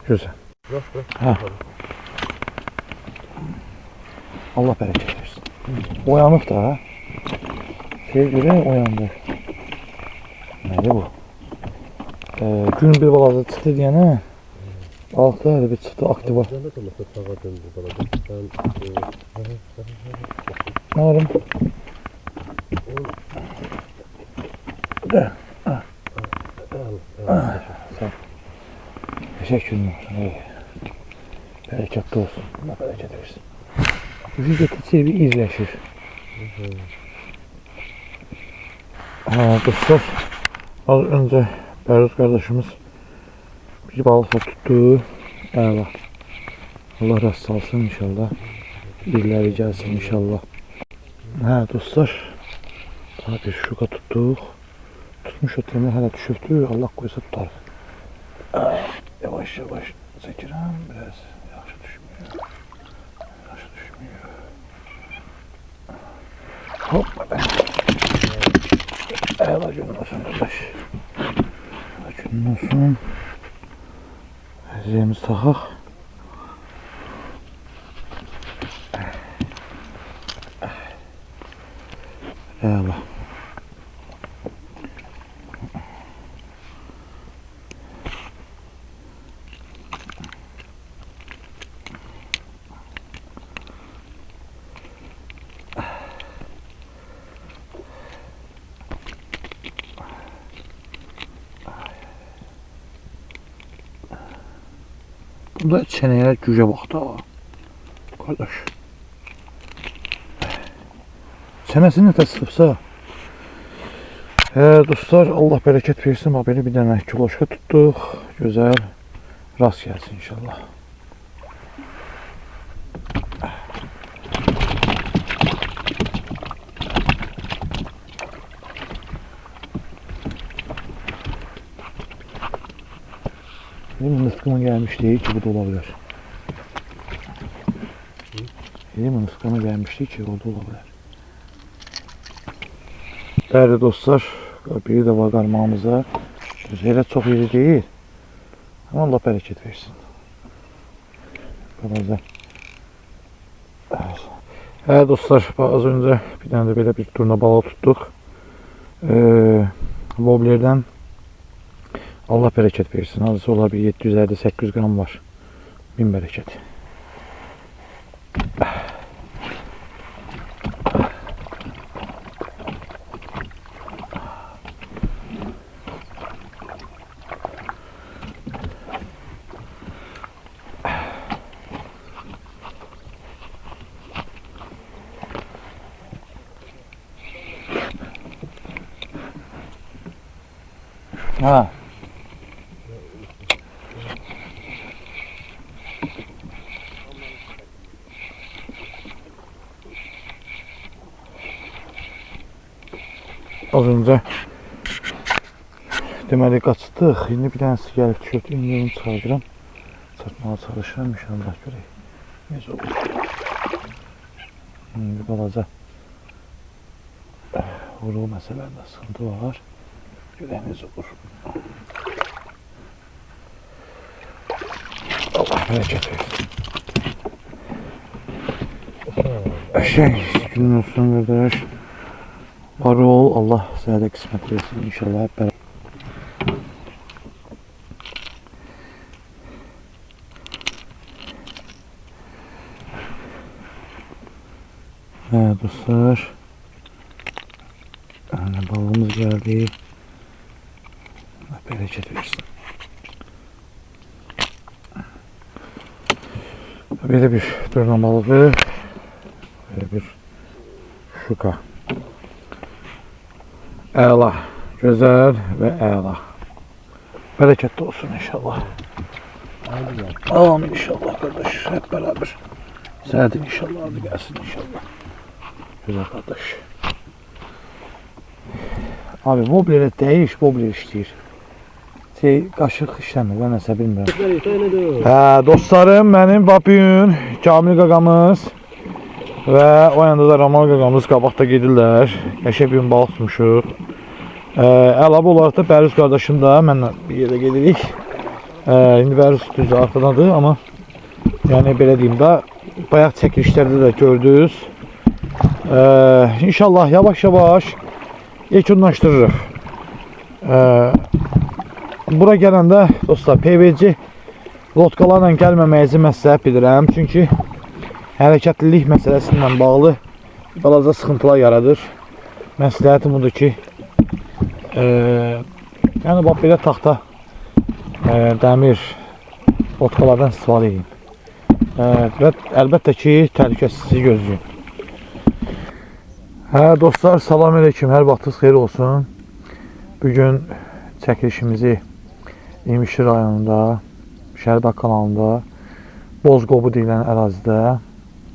Güzel. Ha. Allah bereket versin. Uyanık da ha. Sevgili uyandı. Neydi bu? Gün bir balaca çıktı diyene balıkta öyle bir çıktı aktiva. Ne varım? Teşekkür ederim. Bereketli olsun. Allah bereket versin. Vücut bir izleşir. Dostlar, az önce Beruz kardeşimiz bir balıkla tuttu. Evet. Allah rast alsın inşallah. İlleri gelsin inşallah. Dostlar, daha bir şuka tuttuk. Tutmuş o temir hala düşürdü. Allah koysa tutar. Yavaş yavaş çekirəm biraz. Yaxşı düşmüyor. Yaxşı düşmüyor. Hoppa. Eyvallah günün olsun kardeş. Günün olsun. Eziyemiz takaq. Eyvallah. Bunda çeneye cüce baktı ha. Kardeş. Çenesini de sıkıpsa. Dostlar, Allah bereket versin. Böyle bir tane kiloşka tuttuk. Güzel. Rast gelsin inşallah. Benim mıskıma gelmiş değil ki bu da olabilir. Benim mıskıma gelmiş değil ki o da olabilir. Değerli dostlar, biri de var qarmağımıza. Elə çox iri değil. Ama Allah bereket versin. Bazen. Evet dostlar, az önce bir tane de böyle bir turna balığı tuttuk. Wobbler'den Allah bereket versin. Azısı ola bir 750-800 gram var. Bin bereket. Ha. Az önce deməli qaçdıq. İndi bir dənəsi gəlib düşürdü. İndi onu çıxardıram. Çatmağa çalışıram inşallah görək. Necə olur? Bir balaca vuruğu məsələndə sıxıntı var. Görək necə olur. Allah bereket versin. Günün olsun kardeş. Var ol, Allah size de kısmet versin inşallah hep beraber. Evet dostlar. Yani balığımız geldi. Allah bereket versin. Böyle bir turna balığı, böyle bir şuka. Əla, güzel ve əla. Bereketli olsun inşallah. Amin inşallah kardeş, hep beraber. Sağlık inşallah, adı gelsin inşallah. Güzel kardeş. Abi wobbler'e değiş, wobbler işleyir. Qaşıq işləmir, ben nəsə bilmirəm. Dostlarım, benim bugün Kamil qaqamız ve o yanda da Ramal qaqamız qabaqda gedirlər. Qəşəng bir balıq tutmuşuq. Əlavə olaraq da Bəruz qardaşım da mənlə bir yerdə gedirik. İndi Bəruz düz arxadadır, amma yəni belə deyim də, bayaq çəkilişlərdə də gördünüz. İnşallah yavaş-yavaş yekunlaşdırırıq. Bura gələndə dostlar, PVC lotkalarla gəlməməyizi məsləhət bilirəm. Çünki hərəkətlilik məsələsindən bağlı balaca sıxıntılar yaradır. Məsləhətim budur ki, yəni bax belə taxta dəmir lotkalardan istifadə edin. Və əlbəttə ki, təhlükəsizliyi gözləyin. Dostlar, salam aleyküm, hər vaxtınız xeyir olsun. Bugün çəkilişimizi İmişli rayonunda, Şərbək kanalında, Bozqobu deyilən ərazidə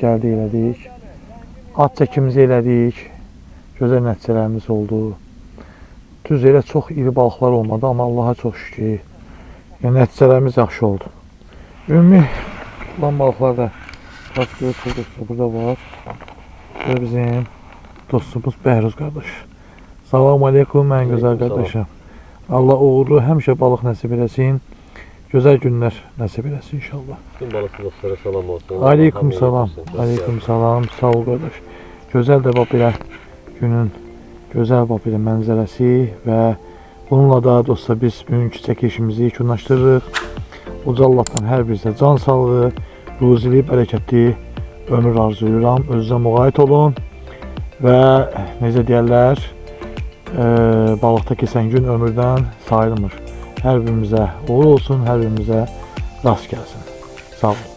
gəldik, elədik. At çəkimizi elədik, gözəl nəticələrimiz oldu. Düz elə çox iri balıqlar olmadı, amma Allaha çox şükür. Yəni, nəticələrimiz yaxşı oldu. Ümumi olan balıqlar da burada var. Və bizim dostumuz Bəhruz qardaş. Salam aleykum, mən gözəl qardaşım. Allah uğurlu həmişə balıq nəsib eləsin. Gözəl günlər nəsib eləsin inşallah. Bütün balıqçı dostlara salam olsun. Aleykum salam. Aleykum salam. Sağ ol qardaş. Gözəl də belə günün gözəl belə mənzərəsi və bununla da dostlar biz bugünkü çəkilişimizi yekunlaşdırırıq. Uca Allahdan hər birinizə can sağlığı, ruzili, bərəkətli ömür arzulayıram. Özünüzə müğayət olun və necə deyərlər, balıqda keçən gün ömürdən sayılmır. Hər birimizə uğur olsun, hər birimizə rast gəlsin. Sağ olun.